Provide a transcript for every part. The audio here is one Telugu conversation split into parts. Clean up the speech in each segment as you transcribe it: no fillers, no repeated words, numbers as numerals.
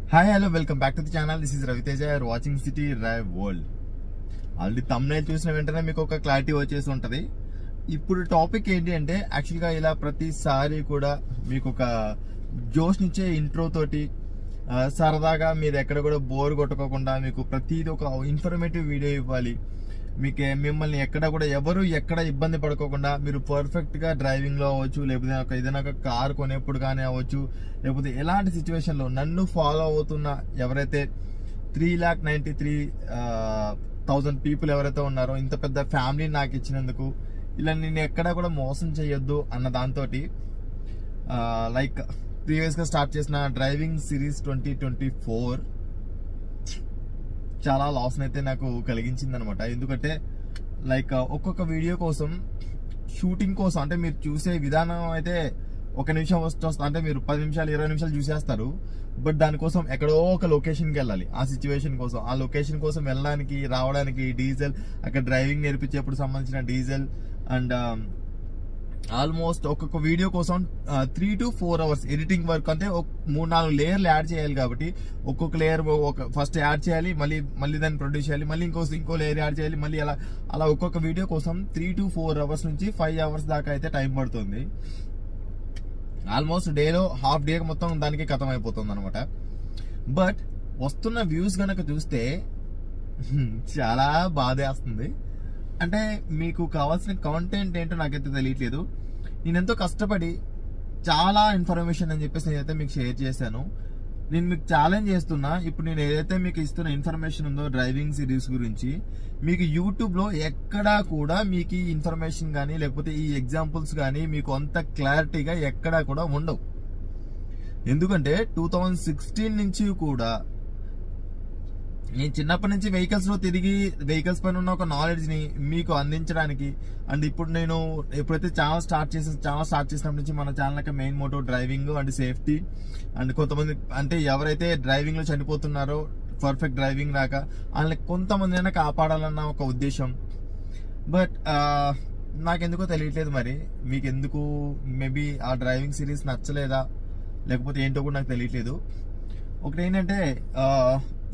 Hi hello welcome back to the channel. This is Raviteja. You're watching city drive world. Already thumbnail చూసిన వెంటనే మీకు ఒక క్లారిటీ వచ్చేసి ఉంటుంది. ఇప్పుడు టాపిక్ ఏంటి అంటే యాక్చువల్గా ఇలా ప్రతిసారి కూడా మీకు ఒక జోష్ నుంచే ఇంట్రో తోటి సరదాగా మీరు ఎక్కడ కూడా బోర్ కొట్టుకోకుండా మీకు ప్రతిదీ ఒక ఇన్ఫర్మేటివ్ వీడియో ఇవ్వాలి. మిమ్మల్ని ఎవరు ఎక్కడ ఇబ్బంది పడుకోకుండా మీరు పర్ఫెక్ట్ గా డ్రైవింగ్ లో అవ్వచ్చు, లేకపోతే ఏదైనా ఒక కార్ కొనేప్పుడు కానీ అవ్వచ్చు, లేకపోతే ఎలాంటి సిచ్యువేషన్ లో నన్ను ఫాలో అవుతున్న ఎవరైతే 3,93,000 పీపుల్ ఎవరైతే ఉన్నారో, ఇంత పెద్ద ఫ్యామిలీ నాకు ఇచ్చినందుకు, ఇలా నేను ఎక్కడా కూడా మోసం చేయొద్దు అన్న దాంతో లైక్ ప్రీవియస్ గా స్టార్ట్ చేసిన డ్రైవింగ్ సిరీస్ 2024 చాలా లాస్ అయితే నాకు కలిగించింది అనమాట. ఎందుకంటే లైక్ ఒక్కొక్క వీడియో కోసం, షూటింగ్ కోసం, అంటే మీరు చూసే విధానం అయితే ఒక నిమిషం వస్తా అంటే మీరు 10 నిమిషాలు 20 నిమిషాలు చూసేస్తారు. బట్ దానికోసం ఎక్కడో ఒక లొకేషన్కి వెళ్ళాలి. ఆ సిచ్యువేషన్ కోసం, ఆ లొకేషన్ కోసం వెళ్ళడానికి రావడానికి డీజిల్, అక్కడ డ్రైవింగ్ నేర్పించేప్పుడు సంబంధించిన డీజిల్ అండ్ ఆల్మోస్ట్ ఒక్కొక్క వీడియో కోసం 3 to 4 hours ఎడిటింగ్ వర్క్. అంటే 3-4 లేయర్లు యాడ్ చేయాలి కాబట్టి ఒక్కొక్క లేయర్ ఫస్ట్ యాడ్ చేయాలి, మళ్ళీ దాన్ని ప్రొడ్యూస్ చేయాలి, మళ్ళీ ఇంకో లేయర్ యాడ్ చేయాలి, మళ్ళీ అలా ఒక్కొక్క వీడియో కోసం 3 to 4 hours నుంచి 5 hours దాకా అయితే టైం పడుతుంది. ఆల్మోస్ట్ డేలో హాఫ్ డే మొత్తం దానికి ఖతం అయిపోతుంది అనమాట. బట్ వస్తున్న వ్యూస్ గనక చూస్తే చాలా బాధేస్తుంది. అంటే మీకు కావాల్సిన కాంటెంట్ ఏంటో నాకైతే తెలియట్లేదు. నేను ఎంతో కష్టపడి చాలా ఇన్ఫర్మేషన్ అని చెప్పేసి నేనైతే మీకు షేర్ చేశాను. నేను మీకు ఛాలెంజ్ చేస్తున్నా, ఇప్పుడు నేను ఏదైతే మీకు ఇస్తున్న ఇన్ఫర్మేషన్ ఉందో డ్రైవింగ్ సిరీస్ గురించి, మీకు యూట్యూబ్ లో ఎక్కడా కూడా మీకు ఈ ఇన్ఫర్మేషన్ కానీ లేకపోతే ఈ ఎగ్జాంపుల్స్ కానీ మీకు అంత క్లారిటీగా ఎక్కడా కూడా ఉండవు. ఎందుకంటే 2016 నుంచి కూడా నేను చిన్నప్పటి నుంచి వెహికల్స్ లో తిరిగి వెహికల్స్ పైన ఉన్న ఒక నాలెడ్జ్ ని మీకు అందించడానికి, అండ్ ఇప్పుడు నేను ఎప్పుడైతే ఛానల్ స్టార్ట్ చేసినప్పటి నుంచి మన ఛానల్ యొక్క main motto driving and safety. And కొంతమంది అంటే ఎవరైతే డ్రైవింగ్ లో చనిపోతున్నారో పర్ఫెక్ట్ డ్రైవింగ్ రాక, వాళ్ళని కొంతమంది అయినా కాపాడాలన్న ఒక ఉద్దేశం. బట్ నాకెందుకో తెలియట్లేదు. మరి మీకు ఎందుకు మేబీ ఆ డ్రైవింగ్ సిరీస్ నచ్చలేదా లేకపోతే ఏంటో కూడా నాకు తెలియట్లేదు. ఒకటి ఏంటంటే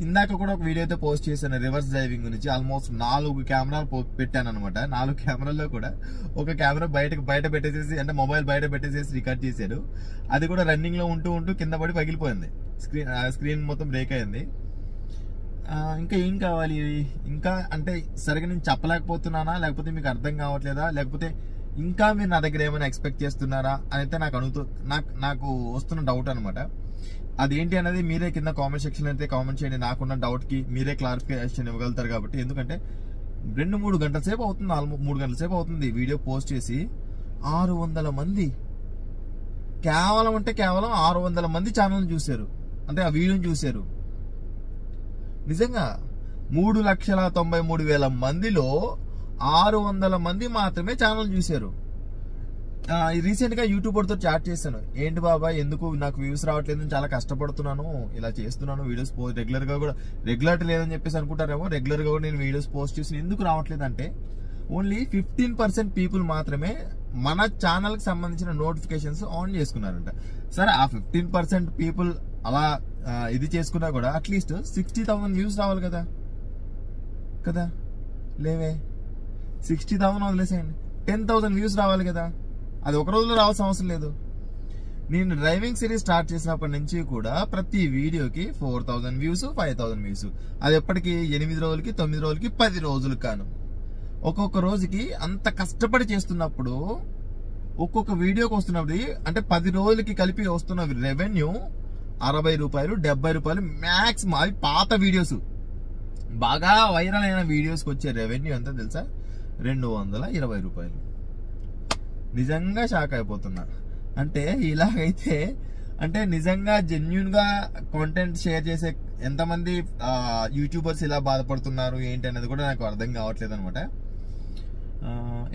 ఇందాక కూడా ఒక వీడియో అయితే పోస్ట్ చేశాను రివర్స్ డ్రైవింగ్ గురించి. ఆల్మోస్ట్ 4 కెమెరాలు పెట్టాను అనమాట. 4 కెమెరాల్లో కూడా ఒక కెమెరా బయట పెట్టేసేసి, అంటే మొబైల్ బయట పెట్టేసేసి రికార్డ్ చేశాడు. అది కూడా రన్నింగ్ లో ఉంటూ కింద పడి పగిలిపోయింది. స్క్రీన్ మొత్తం బ్రేక్ అయింది. ఇంకా ఏం కావాలి? ఇంకా అంటే సరిగా నేను చెప్పలేకపోతున్నానా, లేకపోతే మీకు అర్థం కావట్లేదా, లేకపోతే ఇంకా మీరు నా దగ్గర ఏమైనా ఎక్స్పెక్ట్ చేస్తున్నారా అని అయితే నాకు వస్తున్న డౌట్ అనమాట. అదేంటి అనేది మీరే కింద కామెంట్ సెక్షన్ అయితే కామెంట్ చేయండి. నాకున్న డౌట్ కి మీరే క్లారిఫికేషన్ ఇవ్వగలుగుతారు కాబట్టి. ఎందుకంటే 2-3 గంటల సేపు అవుతుంది, 3 గంటల సేపు అవుతుంది వీడియో పోస్ట్ చేసి. 600 మంది, కేవలం 600 మంది ఛానల్ చూశారు, అంటే ఆ వీడియోని చూశారు. నిజంగా 3,93,000 మందిలో 600 మంది మాత్రమే ఛానల్ చూశారు. రీసెంట్ గా యూట్యూబర్ తో చాట్ చేశాను. ఏంటి బాబాయ్, ఎందుకు నాకు వ్యూస్ రావట్లేదు, చాలా కష్టపడుతున్నాను, ఇలా చేస్తున్నాను, వీడియోస్ రెగ్యులర్ లేదని చెప్పేసి అనుకుంటారేమో. రెగ్యులర్ గా కూడా నేను వీడియోస్ పోస్ట్ చేసి ఎందుకు రావట్లేదు అంటే, ఓన్లీ 15% పీపుల్ మాత్రమే మన ఛానల్ కి సంబంధించిన నోటిఫికేషన్స్ ఆన్ చేసుకున్నారంట. సరే, ఆ 15% పీపుల్ అలా ఇది చేసుకున్నా కూడా అట్లీస్ట్ 60,000 వ్యూస్ రావాలి కదా. లేవే, 60,000 వదిలేసేయండి, 10,000 వ్యూస్ రావాలి కదా. అది ఒక రోజులో రావాల్సిన అవసరం లేదు. నేను డ్రైవింగ్ సిరీస్ స్టార్ట్ చేసినప్పటి నుంచి కూడా ప్రతి వీడియోకి 4,000 వ్యూస్, 5,000 వ్యూస్. అది ఎప్పటికి 8 రోజులకి, 9 రోజులకి, 10 రోజులకి కాను. ఒక్కొక్క రోజుకి అంత కష్టపడి చేస్తున్నప్పుడు, ఒక్కొక్క వీడియోకి వస్తున్నప్పుడు, అంటే 10 రోజులకి కలిపి వస్తున్న రెవెన్యూ 60 రూపాయలు, 70 రూపాయలు మ్యాక్సిమం. అవి పాత వీడియోస్, బాగా వైరల్ అయిన వీడియోస్కి వచ్చే రెవెన్యూ ఎంత తెలుసా? 220 రూపాయలు. నిజంగా షాక్ అయిపోతున్నా. అంటే ఇలాగైతే, అంటే నిజంగా జెన్యున్ గా కాంటెంట్ షేర్ చేసే ఎంతమంది యూట్యూబర్స్ ఇలా బాధపడుతున్నారు ఏంటి అనేది కూడా నాకు అర్థం కావట్లేదు అనమాట.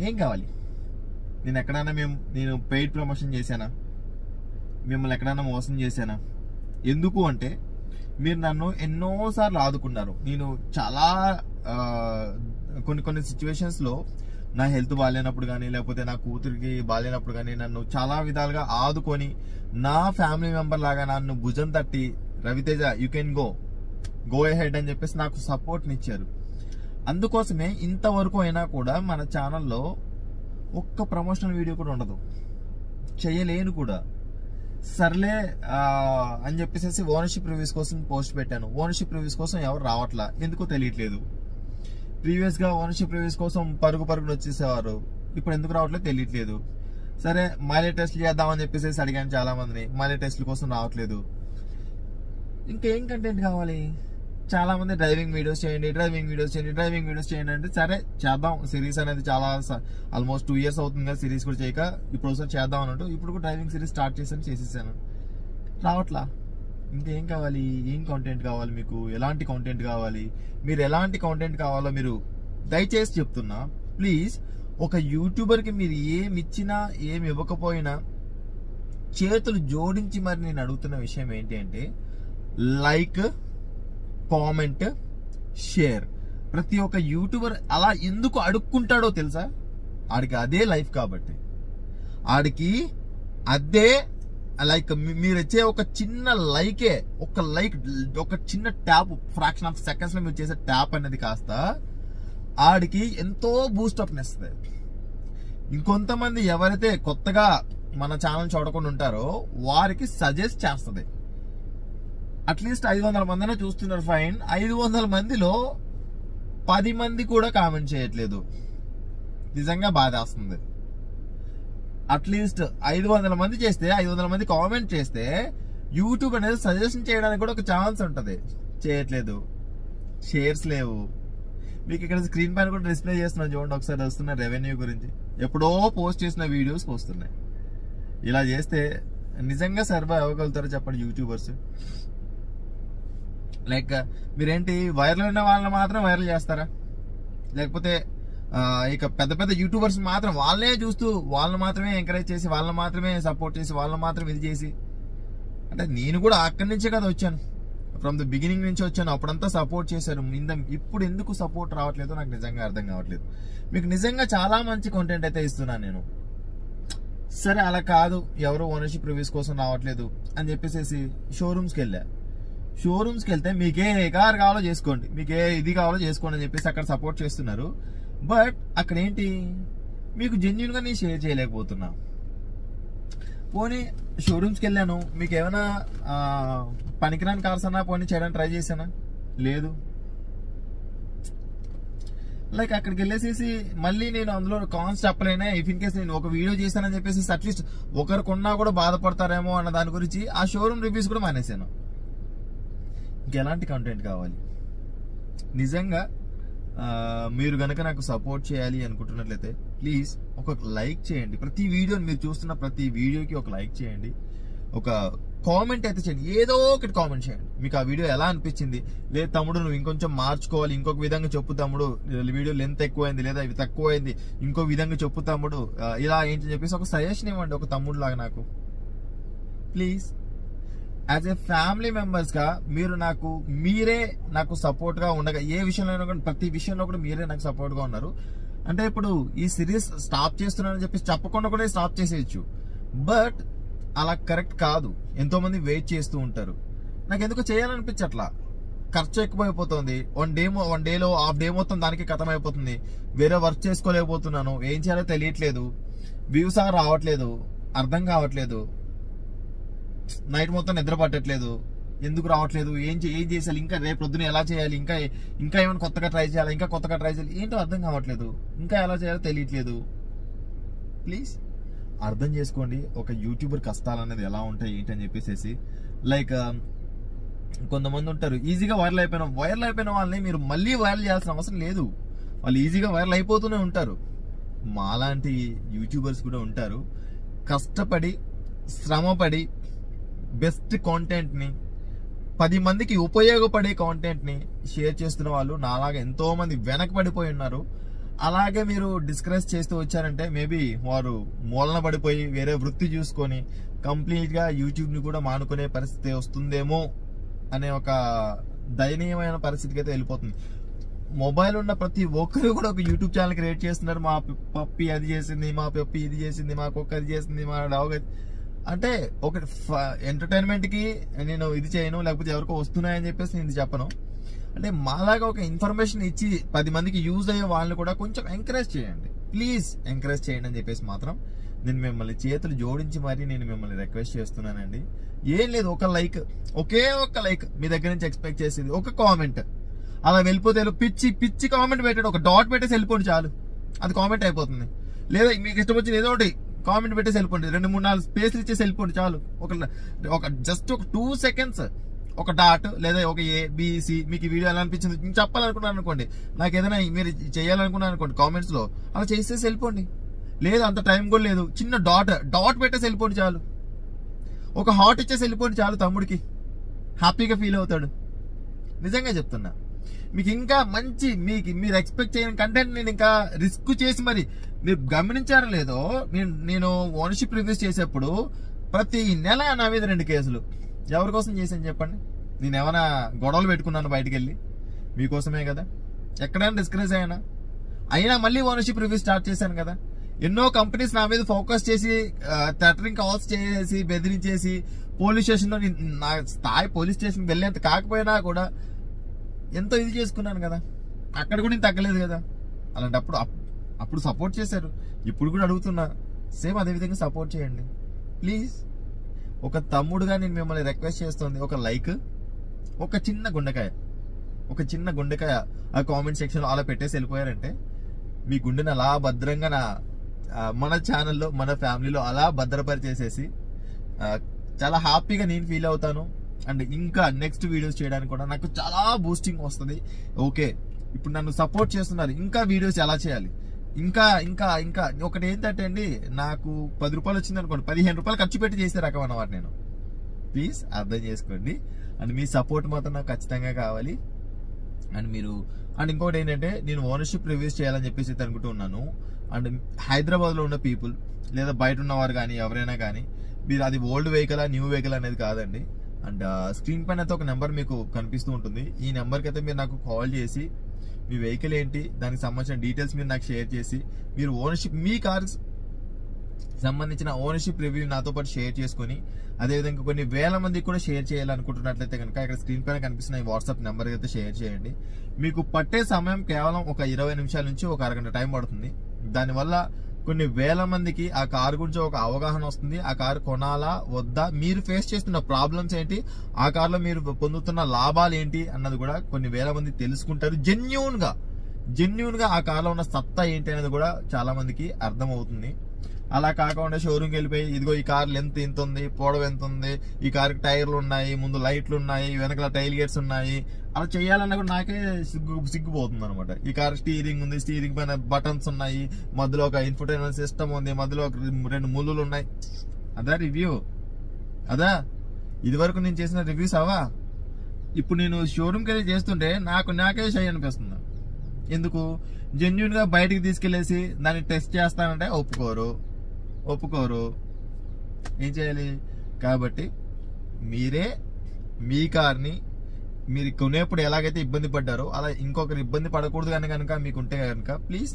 ఏం కావాలి? నేను ఎక్కడైనా నేను పెయిడ్ ప్రమోషన్ చేశానా? మిమ్మల్ని ఎక్కడైనా మోసం చేశానా? ఎందుకు అంటే మీరు నన్ను ఎన్నోసార్లు ఆదుకున్నారు. నేను చాలా కొన్ని సిచ్యువేషన్స్ లో నా హెల్త్ బాగాలేనప్పుడు కానీ, లేకపోతే నా కూతురికి బాగాలేనప్పుడు కానీ నన్ను చాలా విధాలుగా ఆదుకొని, నా ఫ్యామిలీ మెంబర్ లాగా నన్ను భుజం తట్టి Raviteja you can go ahead అని చెప్పేసి నాకు సపోర్ట్ని ఇచ్చారు. అందుకోసమే ఇంతవరకు అయినా కూడా మన ఛానల్లో ఒక్క ప్రమోషనల్ వీడియో కూడా ఉండదు, చేయలేను కూడా. సర్లే అని చెప్పేసి ఓనర్షిప్ రివ్యూస్ కోసం పోస్ట్ పెట్టాను. ఓనర్షిప్ రివ్యూస్ కోసం ఎవరు రావట్లా, ఎందుకో తెలియట్లేదు. ప్రీవియస్ గా ఓనర్షిప్ రివ్యూస్ కోసం పరుగును వచ్చేసేవారు, ఇప్పుడు ఎందుకు రావట్లేదు తెలియట్లేదు. సరే మైలేజ్ టెస్ట్లు చేద్దామని చెప్పేసి అడిగాను చాలా మందిని, మైలేజ్ టెస్ట్ల కోసం రావట్లేదు. ఇంకేం కంటెంట్ కావాలి? చాలా మంది డ్రైవింగ్ వీడియోస్ చేయండి అంటే సరే చేద్దాం. సిరీస్ అనేది చాలా ఆల్మోస్ట్ 2 years అవుతుంది కదా సిరీస్ కూడా చేయక, ఇప్పుడు ఒకసారి చేద్దాం అన్నట్టు ఇప్పుడు కూడా డ్రైవింగ్ సిరీస్ స్టార్ట్ చేసేసాను, రావట్లా. ఇంకేం కావాలి? ఏం కంటెంట్ కావాలి మీకు? ఎలాంటి కంటెంట్ కావాలి? మీరు ఎలాంటి కంటెంట్ కావాలో మీరు దయచేసి చెప్తున్నా. ప్లీజ్, ఒక యూట్యూబర్కి మీరు ఏమి ఇచ్చినా ఏమి ఇవ్వకపోయినా చేతులు జోడించి మరి నేను అడుగుతున్న విషయం ఏంటి అంటే, లైక్, కామెంట్, షేర్. ప్రతి ఒక్క యూట్యూబర్ అలా ఎందుకు అడుక్కుంటాడో తెలుసా? ఆడికి అదే లైఫ్ కాబట్టి, ఆడికి అదే లైక్. మీరు వచ్చే ఒక చిన్న లైకే, ఒక చిన్న ట్యాప్, ఫ్రాక్షన్ ఆఫ్ సెకండ్స్ లో మీరు చేసే ట్యాప్ అనేది కాస్త ఆడికి ఎంతో బూస్టప్ ఇస్తుంది. ఇంకొంతమంది ఎవరైతే కొత్తగా మన ఛానల్ చూడకుండా ఉంటారో వారికి సజెస్ట్ చేస్తుంది. అట్లీస్ట్ 500 మందినే చూస్తున్నారు, ఫైన్. 500 మందిలో 10 మంది కూడా కామెంట్ చేయట్లేదు. నిజంగా బాధేస్తుంది. అట్లీస్ట్ 500 మంది చేస్తే, 500 మంది కామెంట్ చేస్తే యూట్యూబ్ అనేది సజెషన్ చేయడానికి కూడా ఒక ఛాన్స్ ఉంటుంది. చేయట్లేదు, షేర్స్ లేవు. మీకు ఇక్కడ స్క్రీన్ పైన కూడా డిస్ప్లే చేస్తున్నాను చూడండి ఒకసారి, వస్తున్న రెవెన్యూ గురించి. ఎప్పుడో పోస్ట్ చేసిన వీడియోస్ వస్తున్నాయి. ఇలా చేస్తే నిజంగా సర్వైవ్ అవ్వగలుగుతారో చెప్పండి యూట్యూబర్స్? లైక్ మీరేంటి వైరల్ ఉన్న వాళ్ళని మాత్రం వైరల్ చేస్తారా? లేకపోతే ఇక పెద్ద పెద్ద యూట్యూబర్స్ మాత్రం వాళ్ళనే చూస్తూ వాళ్ళని మాత్రమే ఎంకరేజ్ చేసి, వాళ్ళని మాత్రమే సపోర్ట్ చేసి, వాళ్ళని మాత్రం ఇది చేసి, అంటే నేను కూడా అక్కడి నుంచే కదా వచ్చాను, ఫ్రమ్ ద బిగినింగ్ నుంచి వచ్చాను. అప్పుడంతా సపోర్ట్ చేశారు. ఇప్పుడు ఎందుకు సపోర్ట్ రావట్లేదో నాకు నిజంగా అర్థం కావట్లేదు. మీకు నిజంగా చాలా మంచి కంటెంట్ అయితే ఇస్తున్నాను నేను. సరే అలా కాదు, ఎవరు ఓనర్షిప్ రివ్యూస్ కోసం రావట్లేదు అని చెప్పేసి షోరూమ్స్కి వెళ్తే మీకే కార్ కావాలో చేసుకోండి, మీకే ఇది కావాలో చేసుకోండి అని చెప్పేసి అక్కడ సపోర్ట్ చేస్తున్నారు. బట్ అక్కడ ఏంటి, మీకు జెన్యున్ గా నేను షేర్ చేయలేకపోతున్నా. పోనీ షోరూమ్స్కి వెళ్ళాను, మీకు ఏమైనా పనికిరాని కార్స్ అన్నా పోనీ చేయడానికి ట్రై చేశానా? లేదు. లైక్ అక్కడికి వెళ్ళేసేసి మళ్ళీ నేను అందులో కాన్స్ చెప్పలేనా, ఇఫ్ ఇన్ కేస్ నేను ఒక వీడియో చేశానని చెప్పేసి అట్లీస్ట్ ఒకరు కొన్నా కూడా బాధపడతారేమో అన్న దాని గురించి ఆ షోరూమ్ రివ్యూస్ కూడా మానేశాను. ఇంకెలాంటి కంటెంట్ కావాలి? నిజంగా మీరు గనక నాకు సపోర్ట్ చేయాలి అనుకుంటున్నట్లయితే ప్లీజ్ ఒక లైక్ చేయండి. ప్రతి వీడియోని మీరు చూస్తున్న ప్రతి వీడియోకి ఒక లైక్ చేయండి, ఒక కామెంట్ అయితే చేయండి, ఏదో ఒకటి కామెంట్ చేయండి. మీకు ఆ వీడియో ఎలా అనిపించింది, లేదు తమ్ముడు నువ్వు ఇంకొంచెం మార్చుకోవాలి, ఇంకొక విధంగా చెప్పు తమ్ముడు, వీడియో లెంత్ ఎక్కువైంది, లేదా ఇవి తక్కువైంది, ఇంకో విధంగా చెప్పు తమ్ముడు, ఇలా ఏంటి చెప్పేసి ఒక సజెషన్ ఇవ్వండి ఒక తమ్ముడు లాగా నాకు. Please, as a family members గా మీరే నాకు సపోర్ట్ గా ఉండగా, ఏ విషయంలో ప్రతి విషయంలో కూడా మీరే నాకు సపోర్ట్ గా ఉన్నారు. అంటే ఇప్పుడు ఈ సిరీస్ స్టాప్ చేస్తున్నానని చెప్పి చెప్పకుండా కూడా స్టాప్ చేసేయచ్చు, బట్ అలా కరెక్ట్ కాదు. ఎంతో మంది వెయిట్ చేస్తూ ఉంటారు. నాకు ఎందుకు చేయాలనిపించట్లా, ఖర్చు ఎక్కువైపోతుంది. వన్ డేలో హాఫ్ డే మొత్తం దానికి ఖతం అయిపోతుంది. వేరే వర్క్ చేసుకోలేకపోతున్నాను, ఏం చేయాలో తెలియట్లేదు, వ్యూస్ రావట్లేదు, అర్థం కావట్లేదు, నైట్ మొత్తం నిద్ర పట్టట్లేదు. ఎందుకు రావట్లేదు, ఏం చేయాలి, ఇంకా రేపు పొద్దున ఎలా చేయాలి, ఇంకా ఏమైనా కొత్తగా ట్రై చేయాలి, ఏంటో అర్థం కావట్లేదు, ఇంకా ఎలా చేయాలో తెలియట్లేదు. ప్లీజ్ అర్థం చేసుకోండి ఒక యూట్యూబర్ కష్టాలు అనేది ఎలా ఉంటాయి ఏంటి అని చెప్పేసి. లైక్ కొంతమంది ఉంటారు ఈజీగా వైరల్ అయిపోయిన వాళ్ళని మీరు మళ్ళీ వైరల్ చేయాల్సిన అవసరం లేదు, వాళ్ళు ఈజీగా వైరల్ అయిపోతూనే ఉంటారు. మాలాంటి యూట్యూబర్స్ కూడా ఉంటారు, కష్టపడి శ్రమపడి బెస్ట్ కాంటెంట్ ని 10 మందికి ఉపయోగపడే కాంటెంట్ ని షేర్ చేస్తున్న వాళ్ళు నాలాగా ఎంతో మంది వెనకబడిపోయి ఉన్నారు. అలాగే మీరు డిస్కరేజ్ చేస్తూ వచ్చారంటే మేబీ వారు మూలన పడిపోయి వేరే వృత్తి చూసుకొని కంప్లీట్ గా యూట్యూబ్ ని కూడా మానుకునే పరిస్థితి వస్తుందేమో అనే ఒక దయనీయమైన పరిస్థితికి అయితే వెళ్ళిపోతుంది. మొబైల్ ఉన్న ప్రతి ఒక్కరు కూడా ఒక యూట్యూబ్ ఛానల్ క్రియేట్ చేస్తున్నారు. మా పప్పి అది చేసింది, మా పప్పి ఇది చేసింది, మా కుక్క అది చేసింది, మా డాగ్ అంటే ఒక ఎంటర్టైన్మెంట్ కి నేను ఇది చేయను, లేకపోతే ఎవరికో వస్తున్నాయని చెప్పేసి నేను ఇది చెప్పను. అంటే మాలాగా ఒక ఇన్ఫర్మేషన్ ఇచ్చి 10 మందికి యూజ్ అయ్యే వాళ్ళని కూడా కొంచెం ఎంకరేజ్ చేయండి, ప్లీజ్ ఎంకరేజ్ చేయండి అని చెప్పేసి మాత్రం నేను మిమ్మల్ని చేతులు జోడించి మరీ నేను మిమ్మల్ని రిక్వెస్ట్ చేస్తున్నానండి. ఏం లేదు, ఒక లైక్, ఒకే ఒక్క లైక్ మీ దగ్గర నుంచి ఎక్స్పెక్ట్ చేసేది, ఒక కామెంట్. అలా వెళ్ళిపోతే పిచ్చి పిచ్చి కామెంట్ పెట్టాడు, ఒక డాట్ పెట్టేసి వెళ్ళిపోండి చాలు, అది కామెంట్ అయిపోతుంది. లేదా మీకు ఇష్టం వచ్చింది ఏదో ఒకటి కామెంట్ పెట్టేసి వెళ్ళిపోండి, 2-3-4 స్పేస్లు ఇచ్చేసి వెళ్ళిపోండి చాలు. ఒక జస్ట్ ఒక 2 seconds ఒక డాట్ లేదా ఒక ABC మీకు ఈ వీడియో ఎలా అనిపించింది చెప్పాలనుకున్నాను అనుకోండి, నాకు ఏదైనా మీరు చేయాలనుకున్నాను అనుకోండి కామెంట్స్ లో, అలా చేసేసి వెళ్ళిపోండి. లేదు అంత టైం కూడా లేదు, చిన్న డాట్ పెట్టేసి వెళ్ళిపోండి చాలు. ఒక హార్ట్ ఇచ్చేసి వెళ్ళిపోండి చాలు, తమ్ముడికి హ్యాపీగా ఫీల్ అవుతాడు. నిజంగా చెప్తున్నా, మీకు ఇంకా మంచి మీరు ఎక్స్పెక్ట్ చేయని కంటెంట్ నేను ఇంకా రిస్క్ చేసి మరి, మీరు గమనించారో లేదో, నేను ఓనర్షిప్ రివ్యూస్ చేసేప్పుడు ప్రతి నెల నా మీద 2 కేసులు. ఎవరి కోసం చేశాను చెప్పండి? నేను ఏమైనా గొడవలు పెట్టుకున్నాను బయటకు వెళ్ళి? మీకోసమే కదా. ఎక్కడైనా డిస్కరేజ్ అయినా మళ్ళీ ఓనర్షిప్ రివ్యూ స్టార్ట్ చేశాను కదా. ఎన్నో కంపెనీస్ నా మీద ఫోకస్ చేసి థ్రెటరింగ్ కాల్స్ చేసి బెదిరించేసి పోలీస్ స్టేషన్ లో, నా స్థాయి పోలీస్ స్టేషన్ వెళ్ళేంత కాకపోయినా కూడా ఎంతో ఇది చేసుకున్నాను కదా. అక్కడ కూడా నేను తగ్గలేదు కదా. అలాంటప్పుడు అప్పుడు సపోర్ట్ చేశారు, ఇప్పుడు కూడా అడుగుతున్నా, సేమ్ అదే విధంగా సపోర్ట్ చేయండి ప్లీజ్. ఒక తమ్ముడుగా నేను మిమ్మల్ని రిక్వెస్ట్ చేస్తుంది, ఒక లైక్, ఒక చిన్న గుండెకాయ ఆ కామెంట్ సెక్షన్ లో అలా పెట్టేసి వెళ్ళిపోయారంటే మీ గుండెని అలా భద్రంగా మన ఛానల్లో మన ఫ్యామిలీలో అలా భద్రపరిచేసేసి చాలా హ్యాపీగా నేను ఫీల్ అవుతాను. అండ్ ఇంకా నెక్స్ట్ వీడియోస్ చేయడానికి కూడా నాకు చాలా బూస్టింగ్ వస్తుంది. ఓకే, ఇప్పుడు నన్ను సపోర్ట్ చేస్తున్నారు, ఇంకా వీడియోస్ ఎలా చేయాలి, ఇంకా ఇంకా ఇంకా ఒకటి ఏంటంటే అండి, నాకు 10 రూపాయలు వచ్చింది అనుకోండి, 15 రూపాయలు ఖర్చు పెట్టి చేసే రకం అన్నమాట నేను. ప్లీజ్ అర్థం చేసుకోండి. అండ్ మీ సపోర్ట్ మాత్రం నాకు ఖచ్చితంగా కావాలి. అండ్ ఇంకోటి ఏంటంటే, నేను ఓనర్షిప్ రివ్యూస్ చేయాలని చెప్పేసి అనుకుంటూ ఉన్నాను. అండ్ హైదరాబాద్ లో ఉన్న పీపుల్ లేదా బయట ఉన్నవారు కానీ ఎవరైనా కానీ, మీరు అది ఓల్డ్ వెహికల్ న్యూ వెహికల్ అనేది కాదండి. అండ్ స్క్రీన్ పైన అయితే ఒక నెంబర్ మీకు కనిపిస్తూ ఉంటుంది. ఈ నెంబర్కి అయితే మీరు నాకు కాల్ చేసి మీ వెహికల్ ఏంటి, దానికి సంబంధించిన డీటెయిల్స్ మీరు నాకు షేర్ చేసి, మీరు ఓనర్షిప్ మీ కార్ సంబంధించిన ఓనర్షిప్ రివ్యూ నాతో పాటు షేర్ చేసుకుని, అదేవిధంగా కొన్ని వేల మందికి కూడా షేర్ చేయాలనుకుంటున్నట్లయితే కనుక ఇక్కడ స్క్రీన్ పైన కనిపిస్తున్న ఈ వాట్సాప్ నెంబర్ అయితే షేర్ చేయండి. మీకు పట్టే సమయం కేవలం ఒక 20 నిమిషాల నుంచి ఒక అరగంట టైం పడుతుంది. దానివల్ల కొన్ని వేల మందికి ఆ కారు గురించి ఒక అవగాహన వస్తుంది. ఆ కారు కొనాలా వద్దా, మీరు ఫేస్ చేస్తున్న ప్రాబ్లమ్స్ ఏంటి, ఆ కారులో మీరు పొందుతున్న లాభాలు ఏంటి అన్నది కూడా కొన్ని వేల మంది తెలుసుకుంటారు. జెన్యూన్ గా ఆ కార్లో ఉన్న సత్తా ఏంటి అనేది కూడా చాలా మందికి అర్థం అవుతుంది. అలా కాకుండా షోరూమ్కి వెళ్ళిపోయి, ఇదిగో ఈ కార్ లెంత్ ఎంత ఉంది, పొడవు ఎంత ఉంది, ఈ కార్కి టైర్లు ఉన్నాయి, ముందు లైట్లు ఉన్నాయి, వెనకాల టైల్ గేట్స్ ఉన్నాయి, అలా చేయాలన్నా కూడా నాకే సిగ్గుపోతుంది అనమాట. ఈ కార్ స్టీరింగ్ ఉంది, స్టీరింగ్ పైన బటన్స్ ఉన్నాయి, మధ్యలో ఒక ఇన్ఫోటైన్మెంట్ సిస్టమ్ ఉంది, మధ్యలో ఒక 2 ముళ్ళులు ఉన్నాయి. అదా రివ్యూ? అదా ఇది వరకు నేను చేసిన రివ్యూస్ అవా? ఇప్పుడు నేను షోరూమ్కి వెళ్ళి చేస్తుంటే నాకే షై అనిపిస్తుంది. ఎందుకు? జెన్యూన్ గా బయటికి తీసుకెళ్లేసి దాన్ని టెస్ట్ చేస్తానంటే ఒప్పుకోరు. ఏం చేయాలి? కాబట్టి మీరే మీ కార్ని మీరు కొనేప్పుడు ఎలాగైతే ఇబ్బంది పడ్డారో అలా ఇంకొకరు ఇబ్బంది పడకూడదు అని కనుక మీకుంటే కనుక ప్లీజ్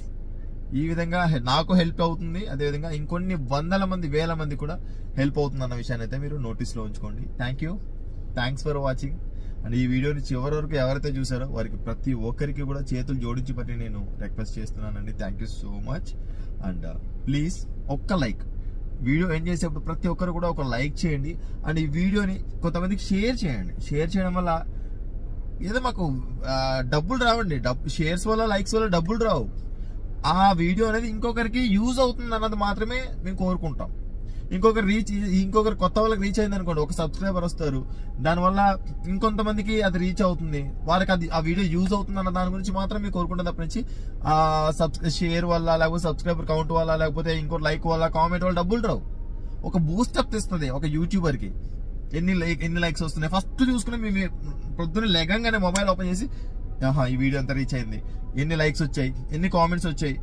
ఈ విధంగా నాకు హెల్ప్ అవుతుంది. అదేవిధంగా ఇంకొన్ని వందల మంది వేల మంది కూడా హెల్ప్ అవుతుంది అన్న విషయాన్ని అయితే మీరు నోటీస్ లో ఉంచుకోండి. Thanks for watching. అండ్ ఈ వీడియోని చివరి వరకు ఎవరైతే చూసారో వారికి ప్రతి ఒక్కరికి కూడా చేతులు జోడించి పట్టి నేను రిక్వెస్ట్ చేస్తున్నానండి. Thank you so much. And please ఒక్క లైక్, వీడియో ఎండ్ చేసేప్పుడు ప్రతి ఒక్కరు కూడా ఒక లైక్ చేయండి. అండ్ ఈ వీడియోని కొంతమందికి షేర్ చేయండి. షేర్ చేయడం వల్ల ఏదో మాకు డబ్బులు రావండి, షేర్స్ వల్ల లైక్స్ వల్ల డబ్బులు రావు. ఆ వీడియో అనేది ఇంకొకరికి యూజ్ అవుతుంది అన్నది మాత్రమే మేము కోరుకుంటాం. ఇంకొకరు కొత్త వాళ్ళకి రీచ్ అయింది అనుకోండి, ఒక సబ్స్క్రైబర్ వస్తారు, దానివల్ల ఇంకొంతమందికి అది రీచ్ అవుతుంది, వాళ్ళకి అది ఆ వీడియో యూజ్ అవుతుంది అన్న దాని గురించి మాత్రం మీకు కోరుకుంటుంది. తప్ప నుంచి షేర్ వల్ల లేకపోతే సబ్స్క్రైబర్ కౌంట్ వల్ల లేకపోతే ఇంకో లైక్ వల్ల కామెంట్ వల్ల డబ్బులు రావు. ఒక బూస్టప్ ఇస్తుంది ఒక యూట్యూబర్ కి. ఎన్ని లైక్స్ వస్తున్నాయి ఫస్ట్ చూసుకుని మేము పొద్దున్న లెగంగానే మొబైల్ ఓపెన్ చేసి ఈ వీడియో అంతా రీచ్ అయింది, ఎన్ని లైక్స్ వచ్చాయి, ఎన్ని కామెంట్స్ వచ్చాయి,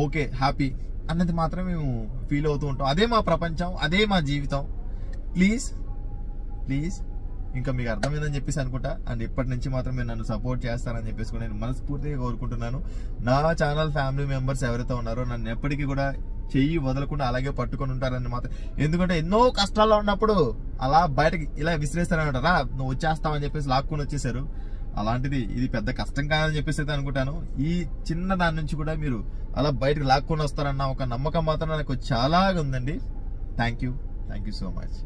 ఓకే హ్యాపీ అన్నది మాత్రం మేము ఫీల్ అవుతూ ఉంటాం. అదే మా ప్రపంచం, అదే మా జీవితం. ప్లీజ్ ఇంకా మీకు అర్థమైందని చెప్పేసి అనుకుంటా. అండ్ ఇప్పటి నుంచి మాత్రం మీరు నన్ను సపోర్ట్ చేస్తారని చెప్పేసి నేను మనస్ఫూర్తిగా కోరుకుంటున్నాను. నా ఛానల్ ఫ్యామిలీ మెంబర్స్ ఎవరైతే ఉన్నారో నన్ను ఎప్పటికీ కూడా చెయ్యి వదలకుండా అలాగే పట్టుకొని ఉంటారని మాత్రం. ఎందుకంటే ఎన్నో కష్టాల్లో ఉన్నప్పుడు అలా బయటకి ఇలా విసిరేస్తారనమాట, నువ్వు వచ్చేస్తావని చెప్పేసి లాక్కొని వచ్చేసారు. అలాంటిది ఇది పెద్ద కష్టం కాదని చెప్పేసి అయితే అనుకుంటాను. ఈ చిన్న దాని నుంచి కూడా మీరు అలా బయటకు లాక్కొని వస్తారన్న ఒక నమ్మకం మాత్రం నాకు చాలా ఉందండి. Thank you so much.